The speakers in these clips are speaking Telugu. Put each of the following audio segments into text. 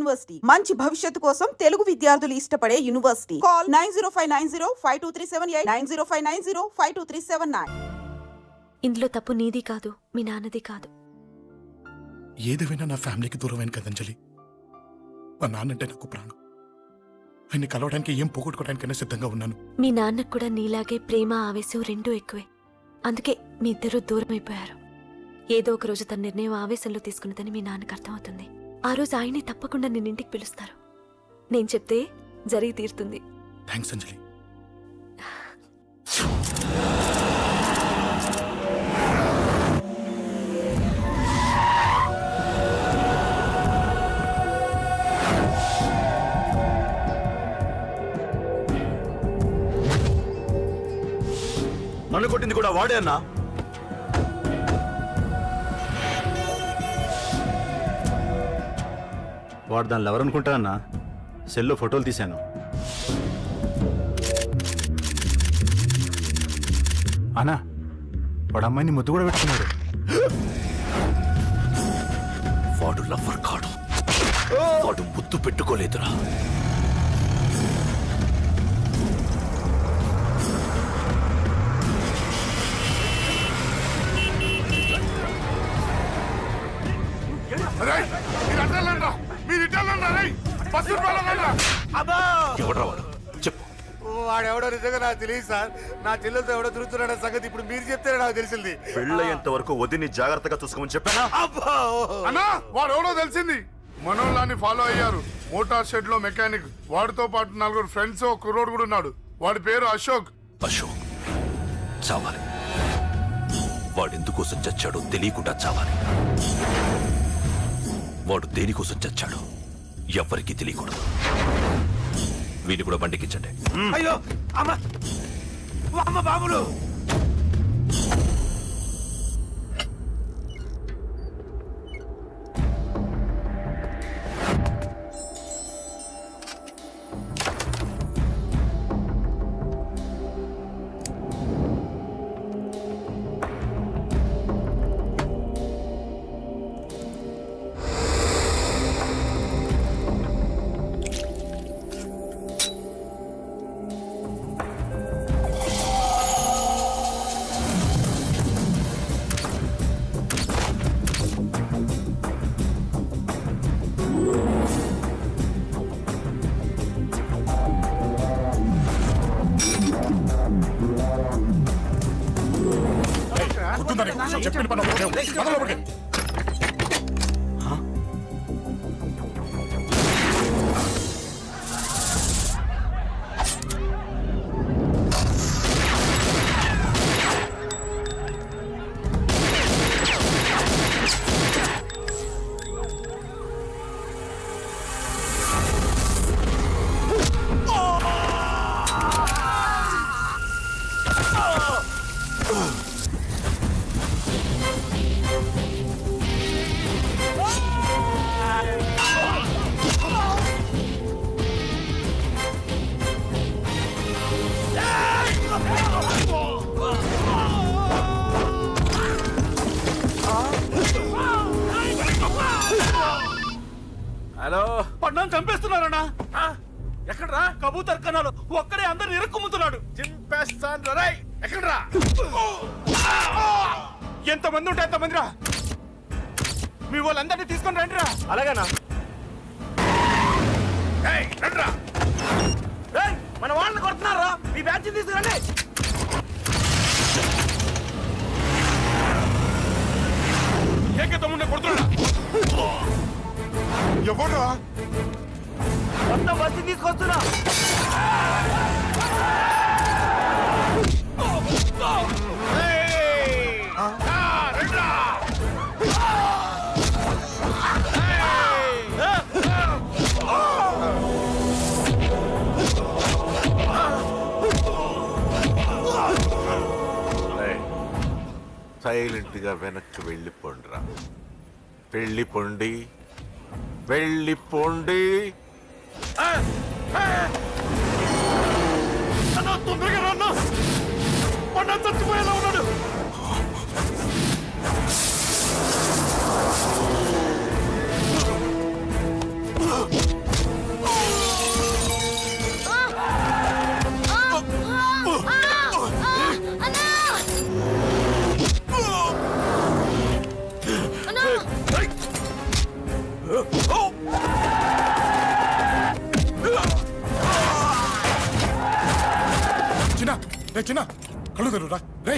యూనివర్సిటీ మంచి భవిష్యత్తు కోసం తెలుగు విద్యార్థులు ఇష్టపడే యూనివర్సిటీ. కాల్ 9059052378 9059052379. ఇందులో తప్పు నీది కాదు, మీ నాన్నది కాదు. ఏదేమైనా నా ఫ్యామిలీకి దూరమైన కదంజలి. మా నాన్నంటే నాకు ప్రాణం. ఆయన్ని కలవడానికి ఏం పోగొట్టుకోవడానికైనా సిద్ధంగా ఉన్నాను. మీ నాన్నకు కూడా నీలాగే ప్రేమ ఆవేశం రెండూ ఎక్కువే. అందుకే మీ ఇద్దరూ దూరం అయిపోయారు. ఏదో ఒక రోజు తన నిర్ణయం ఆవేశంలో తీసుకున్నదని మీ నాన్నకు అర్థమవుతుంది. ఆ రోజు ఆయనే తప్పకుండా నిన్నింటికి పిలుస్తారు. నేను చెప్తే జరిగి తీరుతుంది. థ్యాంక్స్ అంజలి. నన్ను కొట్టింది కూడా వాడే అన్నా. వాడు దానిలో ఎవరనుకుంటా అన్నా, సెల్లో ఫోటోలు తీశాను. అన్నా వాడు అమ్మాయిని ముద్దు కూడా పెట్టుకున్నాడు. వాడు లవ్వర్ కాడు, వాడు ముద్దు పెట్టుకోలేదురా. ఎవడ్రా వాడు? చెప్పు. వాడెవడో నిజంగా నాకు తెలియదు సార్. నా చెల్లెలతో ఎవడో తిరుగుతున్నాడ సంగతి ఇప్పుడు మీరు చెప్తేనే నాకు తెలిసింది. పెళ్ళయ్యేంత వరకు వదిని జాగ్రత్తగా చూసుకోమని చెప్పానా? అన్నా వాడు ఎవడో తెలిసింది. మనోళ్ళని ఫాలో అయ్యారు. మోటార్ షెడ్ లో మెకానిక్. వాడితో పాటు 4 ఫ్రెండ్స్, ఒక కుర్రోడు కూడా ఉన్నాడు. వాడి పేరు అశోక్. అశోక్ చావాలి. వాడెందుకోసం చచ్చాడో తెలియకుండా చావాలి. వాడు దేనికోసం చచ్చాడో ఎవ్వరికీ తెలియకూడదు. వీని కూడా బండికించండి. అయ్యో అమ్మ అమ్మ బాబులు. చెప్పిన పని హలో, పడ్డాను చంపేస్తున్నారన్నా. ఎక్కడ్రా? కబూతర్ కన్నాలు ఒక్కడే అందరు ఇరుక్కుమ్ముతున్నాడు. చింపేస్తాను రై. ఎక్కడ్రా? ఎంతమంది ఉంటే ఎంతమంది రా. మీ వాళ్ళందరినీ తీసుకొని రండిరా. అలాగేనా? రండిరా. మన వాళ్ళని కొడుతున్నారా? మీ బ్యాచ్ తీసుకురండి. ఏకతమ్ముడిని కొడుతున్నా. ఎవడ్రా? మొత్తం బస్సు తీసుకొస్తున్నా. సైలెంట్ గా వెనక్కి వెళ్ళిపోండిరా. వెళ్ళిపోండి, వెళ్ళిపోండి. తొందరగా రన్నా. పండు చచ్చిపోయేలా ఉన్నాడు. రే చిన్న కళ్ళు తెరురా రే.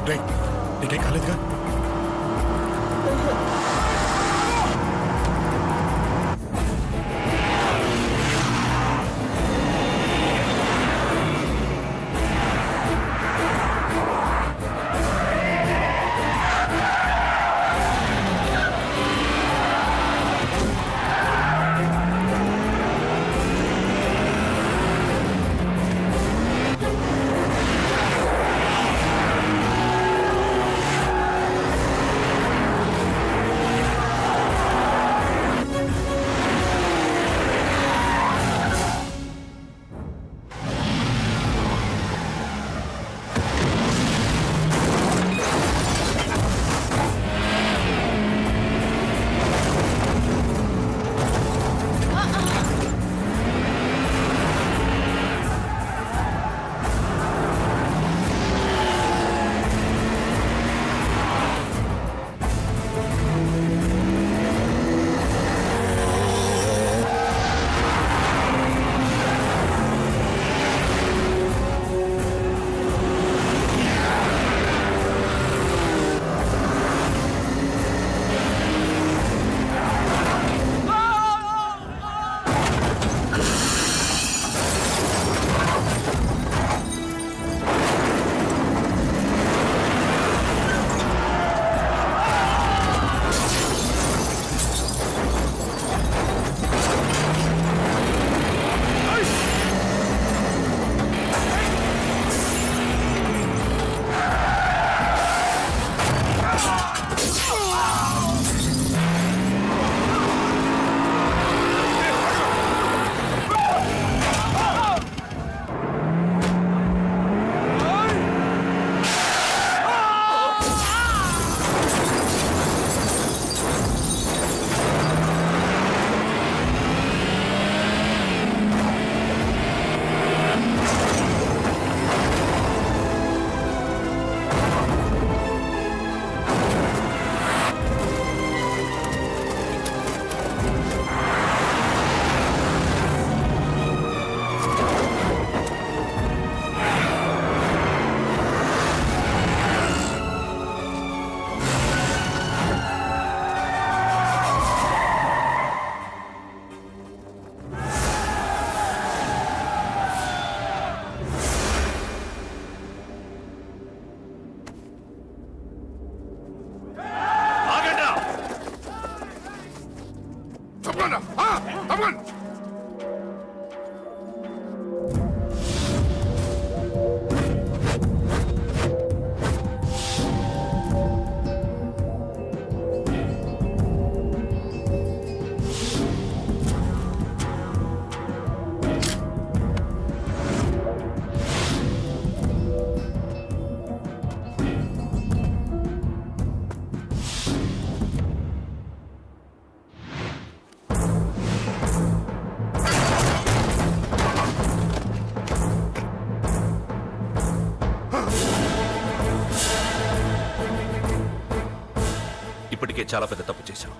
రే నీకేం కాలేదుగా? ఇప్పటికే చాలా పెద్ద తప్పు చేశావు.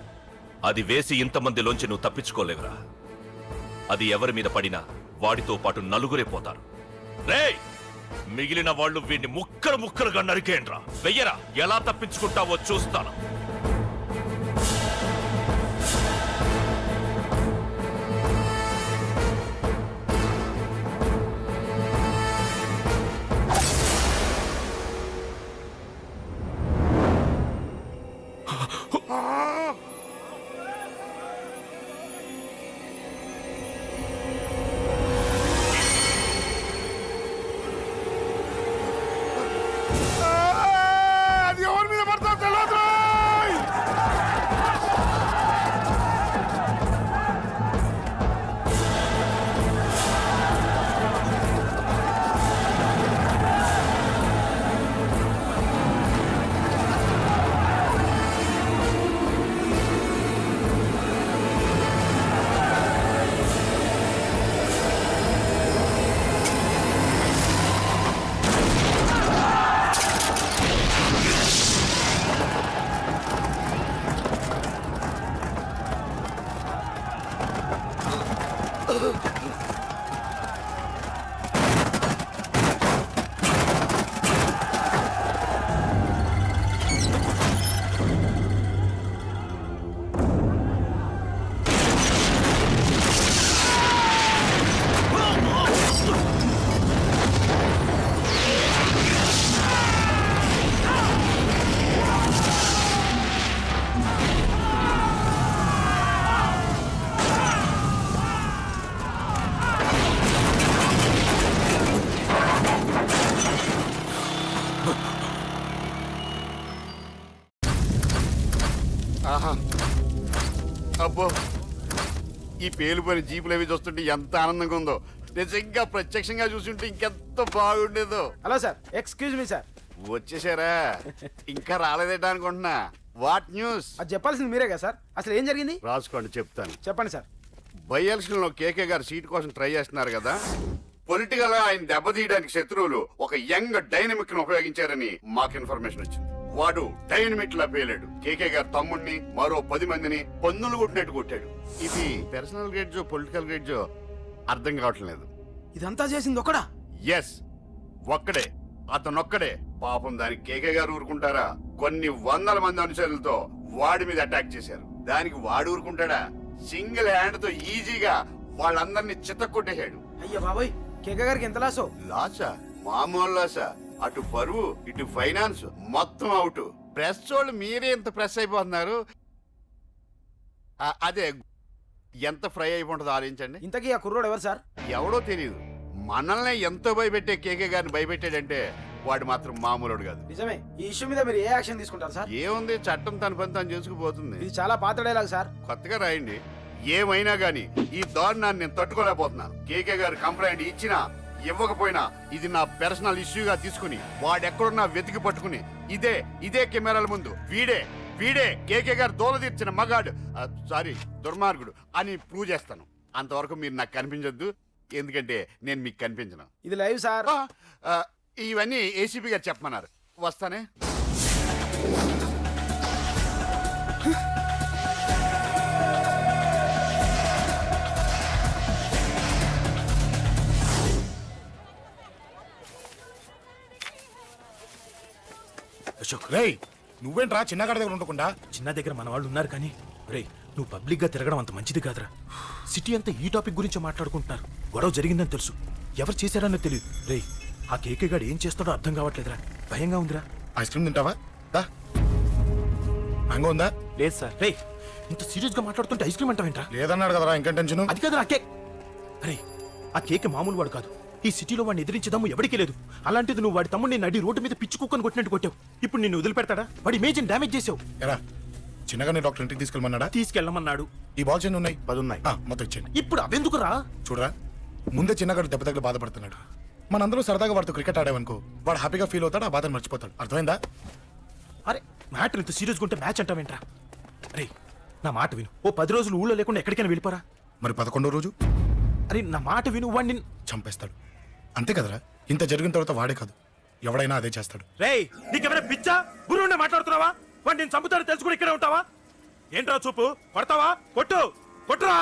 అది వేసి ఇంతమందిలోంచి నువ్వు తప్పించుకోలేవురా. అది ఎవరి మీద పడినా వాడితో పాటు నలుగురే పోతారు. రేయ్, మిగిలిన వాళ్ళు వీడిని ముక్కలు ముక్కలుగా నరికేయండ్రా. వెయ్యరా, ఎలా తప్పించుకుంటావో చూస్తాను. అది ఎవరి మీద పడతా తెలియదు. ఆహా అబ్బో ఈ పేలిపోయిన జీపులు అవి చూస్తుంటే ఎంత ఆనందంగా ఉందో. నిజంగా ప్రత్యక్షంగా చూస్తుంటే ఇంకెంత బాగుండేదో. Hello sir, excuse me sir. వచ్చేసారా? ఇంకా రాలేదేటా అనుకుంటున్నా. What news? అది చెప్పాల్సింది మీరే కదా సార్. అసలు ఏం జరిగింది రాసుకోండి, చెప్తాను. చెప్పండి సార్. బై ఎలక్షన్ లో కేకే గారు సీట్ కోసం ట్రై చేస్తున్నారు కదా. పొలిటికల్ గా ఆయన దెబ్బతీయడానికి శత్రువులు ఒక యంగ్ డైనమిక్ ను ఉపయోగించారని మాకు ఇన్ఫర్మేషన్ వచ్చింది. వాడు డైనమిక్ లా పేలాడు. కేకే గారు తమ్ముడిని మరో 10 మందిని పన్నులు కొట్టినట్టు కొట్టాడు. ఇది పర్సనల్ గ్రేడ్జో పొలిటికల్ గ్రేడ్జో అర్థం కావట్లేదు. ఇదంతా చేసింది ఒకడా? ఎస్, ఒక్కడే, అతనొక్కడే. పాపం దానికి కేకే గారు ఊరుకుంటారా? కొన్ని వందల మంది అనుచరులతో వాడి మీద అటాక్ చేశారు. దానికి వాడు ఊరుకుంటాడా? సింగిల్ హ్యాండ్ తో ఈజీగా వాళ్ళందరినీ చితక్కొట్టేశాడు. అయ్యా బాబాయ్, కేక గారికి ఎంత లాసో? లాసా? మామూలు లాసా? అటు పరువు ఇటు ఫైనాన్స్ మొత్తం అవుట్. ప్రెస్ వాళ్ళు మీరే ఎంత ప్రెస్ అయిపోతున్నారు. అదే ఎంత ఫ్రై అయిపోతుందో ఆలోచించండి. ఇంతకీ ఆ కుర్రోడు ఎవరు సార్? ఎవడో తెలియదు. మనల్ని ఎంతో భయపెట్టే కేకే గారిని భయపెట్టాడంటే వాడు మాత్రం మామూలుడు కాదు. నిజమే. ఈ ఇష్యూ మీద మీరు ఏ యాక్షన్ తీసుకుంటారు సార్? ఏముంది, చట్టం తన పని తాను చేసుకుపోతుంది. ఇది చాలా పాత డైలాగ్ సార్. కొత్తగా రాయండి. ఏమైనా గానీ ఈ దారుణాన్ని నేను తట్టుకోలేకపోతున్నాను. కేకే గారు కంప్లైంట్ ఇచ్చినా ఇవ్వకపోయినా ఇది నా పర్సనల్ ఇష్యూగా తీసుకుని వాడెక్కడున్నా వెతికి పట్టుకుని ఇదే కెమెరాల ముందు వీడే కేకే గారు దోల తీర్చిన మగాడు, సారీ దుర్మార్గుడు అని ప్రూవ్ చేస్తాను. అంతవరకు మీరు నాకు కనిపించొద్దు, ఎందుకంటే నేను మీకు కనిపించను. ఇది లైవ్ సార్. ఇవన్నీ ఏసీపీ గారు చెప్పమన్నారు. వస్తానే. అశోక్ రేయ్, నువ్వేంట్రా చిన్నగాడి దగ్గర ఉండకుండా? చిన్న దగ్గర మన వాళ్ళు ఉన్నారు కానీ రే, నువ్వు పబ్లిక్ గా తిరగడం అంత మంచిది కాదురా. సిటీ అంతా ఈ టాపిక్ గురించి మాట్లాడుకుంటున్నారు. గొడవ జరిగిందని తెలుసు, ఎవరు చేశారన్నో తెలియదు. రే, ఆ కేకే గాడు ఏం చేస్తాడో అర్థం కావట్లేదురా. భయంగా ఉందిరా. ఐస్ క్రీమ్ తింటావా? దా. మ్యాంగో ఉందా? లేదు సార్. రే, ఇంత సీరియస్ గా మాట్లాడుతుంటే ఐస్ క్రీమ్ అంటావేంట్రా? లేదన్నాడు కదరా, ఇంకా టెన్షన్. అది కాదు ఆ కేక్. అరే, ఆ కేక్ మామూలు వాడు కాదు. ఈ సిటీలో వాడిని ఎదిరించదమ్ము ఎవరికీ లేదు. అలాంటిది నువ్వు వాడి తమ్ముడిని నడి రోడ్డు మీద పిచ్చి కుక్కను కొట్టినట్టు కొట్టావు. ఇప్పుడు నిన్ను వదిలిపెడతాడా? వాడి ఇమేజ్ని డ్యామేజ్ చేసావు. ఎరా, చిన్నగానే డాక్టర్ ఇంటికి తీసుకెళ్ళమన్నాడా? తీసుకెళ్ళమన్నాడు. ఈ బాల్స్ ఎన్ని ఉన్నాయి? 10 ఉన్నాయి. మొత్తం ఇచ్చేయండి. ఇప్పుడు అవెందుకురా? చూడరా, ముందే చిన్నగాడు దెబ్బ తగిలి బాధపడుతున్నాడు. మనందరూ సరదాగా వాడితో క్రికెట్ ఆడామనుకో, వాడు హ్యాపీగా ఫీల్ అవుతాడు, ఆ బాధను మర్చిపోతాడు. అర్థమైందా? అరే, మ్యాటర్ ఇంత సీరియస్గా ఉంటే మ్యాచ్ అంటావేంట్రా? అరే, నా మాట విను. ఓ 10 రోజులు ఊళ్ళో లేకుండా ఎక్కడికైనా వెళ్ళిపోరా. మరి 11వ రోజు? అరే, నా మాట విను. వాడిని చంపేస్తాడు. అంతే కదరా? ఇంత జరిగిన తర్వాత వాడే కాదు, ఎవడైనా అదే చేస్తాడు. రేయ్, నీకెవరైనా పిచ్చా? గురువునే మాట్లాడుతున్నావా? వాడు నేను చంపుతాను తెలుసుకుని ఇక్కడే ఉంటావా? ఏంట్రా చూపు? కొడతావా? కొట్టురా.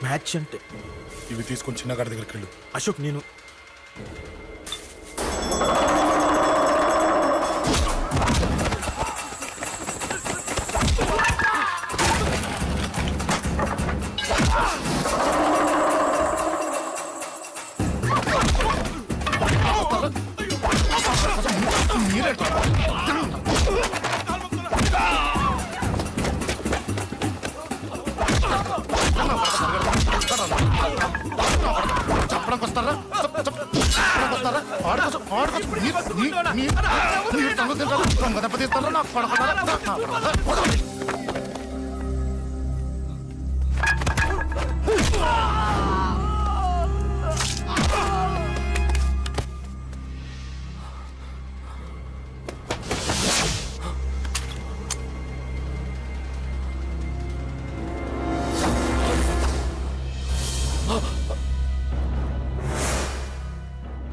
మ్యాచ్ అంటే ఇవి తీసుకొని చిన్నగాడి దగ్గరికి వెళ్ళు. అశోక్, నేను చెప్పడానికి వస్తారా? దెబ్బతీస్తారా? నాకు పడకుండా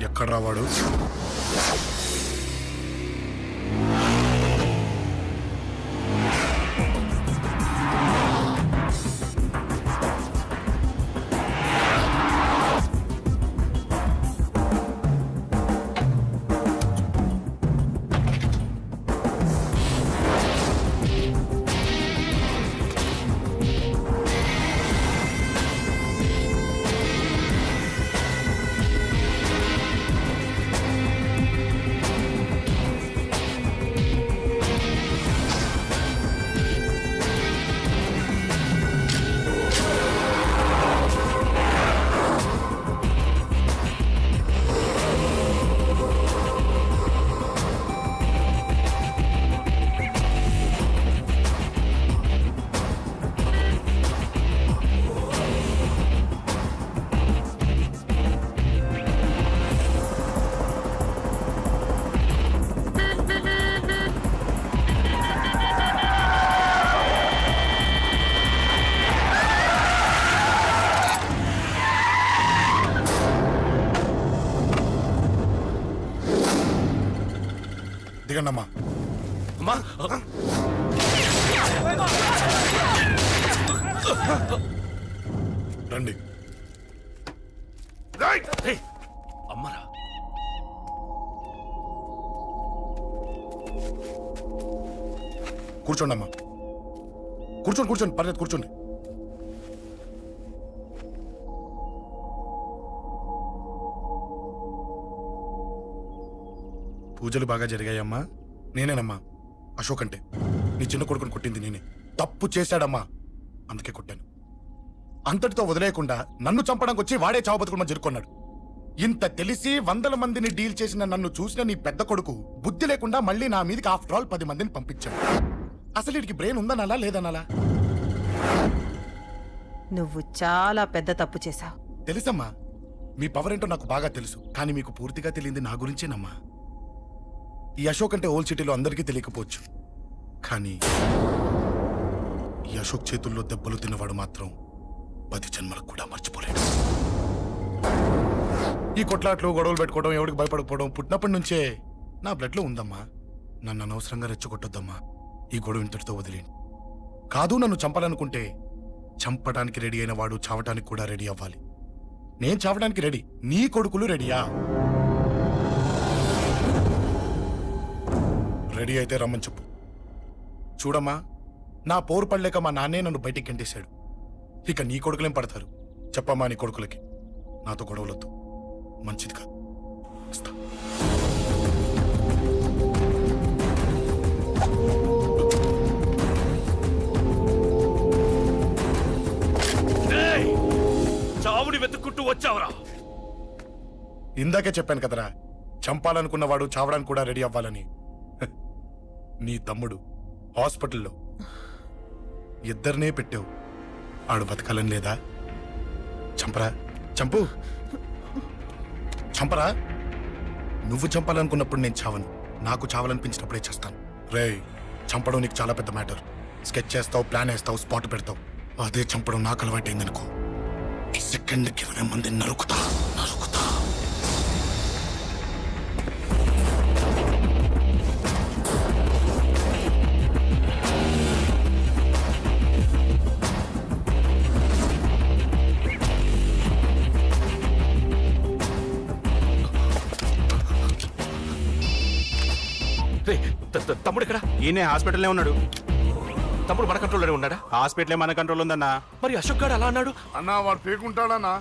ఎక్కడ రావాడు? దిగండమ్మా. అమ్మా రండి. రేయ్, అమ్మరా కూర్చోండి అమ్మా. కూర్చోండి కూర్చోండి, పర్లేదు కూర్చోండి. పూజలు బాగా జరిగాయమ్మా. నేనేనమ్మా అశోక్ అంటే. నీ చిన్న కొడుకుని కొట్టింది నేనే. తప్పు చేశాడమ్మా, అందుకే కొట్టాను. అంతటితో వదిలేయకుండా నన్ను చంపడానికి వచ్చి వాడే చావు బతుకుని జరుపుకున్నాడు. ఇంత తెలిసి 100 మందిని డీల్ చేసిన నన్ను చూసిన నీ పెద్ద కొడుకు బుద్ధి లేకుండా మళ్ళీ నా మీదకి ఆఫ్టర్ ఆల్ 10 మందిని పంపించాడు. అసలు వీడికి బ్రెయిన్ ఉందనాలా లేదనాలా? నువ్వు చాలా పెద్ద తప్పు చేశావు. తెలుసమ్మా, మీ పవర్ ఏంటో నాకు బాగా తెలుసు. కానీ మీకు పూర్తిగా తెలియంది నా గురించేనమ్మా. ఈ అశోక్ అంటే ఓల్డ్ సిటీలో అందరికీ తెలియకపోవచ్చు, కానీ ఈ అశోక్ చేతుల్లో దెబ్బలు తిన్నవాడు మాత్రం 10 జన్మలకు కూడా మర్చిపోలేడు. ఈ కొట్లాట్లు గొడవలు పెట్టుకోవడం, ఎవరికి భయపడకపోవడం పుట్టినప్పటి నుంచే నా బ్లడ్ లో ఉందమ్మా. నన్ను అనవసరంగా రెచ్చగొట్టొద్దమ్మా. ఈ గొడవ ఇంతటితో వదిలేండి. కాదు, నన్ను చంపాలనుకుంటే చంపడానికి రెడీ అయిన వాడు చావటానికి కూడా రెడీ అవ్వాలి. నేను చావడానికి రెడీ, నీ కొడుకులు రెడీయా? రెడీ అయితే రమ్మని చెప్పు. చూడమ్మా, నా పోరు పడలేక మా నాన్నే నన్ను బయటికి గంటేశాడు. ఇక నీ కొడుకులేం పడతారు? చెప్పమ్మా నీ కొడుకులకి నాతో గొడవలొద్దు, మంచిది కాదు. వస్తా. రేయ్, చావుని వెతుక్కుంటూ వచ్చావురా. ఇందాకే చెప్పాను కదరా, చంపాలనుకున్నవాడు చావడానికి కూడా రెడీ అవ్వాలని. హ, నీ తమ్ముడు హాస్పిటల్లో ఇద్దరినే పెట్టావు. ఆడు బతకాలని లేదా? చంపరా, చంపు, చంపరా. నువ్వు చంపాలనుకున్నప్పుడు నేను చావను, నాకు చావాలనిపించినప్పుడే చేస్తాను. రేయ్, చంపడం నీకు చాలా పెద్ద మ్యాటర్. స్కెచ్ చేస్తావు, ప్లాన్ వేస్తావు, స్పాట్ పెడతావు. అదే చంపడం నాకు అలవాటైందనుకో, సెకండ్కి 20 మందిని నరుకుతా నరుకుతా. రేయ్, తమ్ముడు ఇక్కడ? ఈయనే హాస్పిటల్లో ఉన్నాడు. తమ్ముడు మన కంట్రోల్లోనే ఉన్నాడా? హాస్పిటలే మన కంట్రోల్ ఉందన్నా. మరి అశోక్ గారు అలా అన్నాడు. అన్నా వాడు పేకుంటాడన్నా.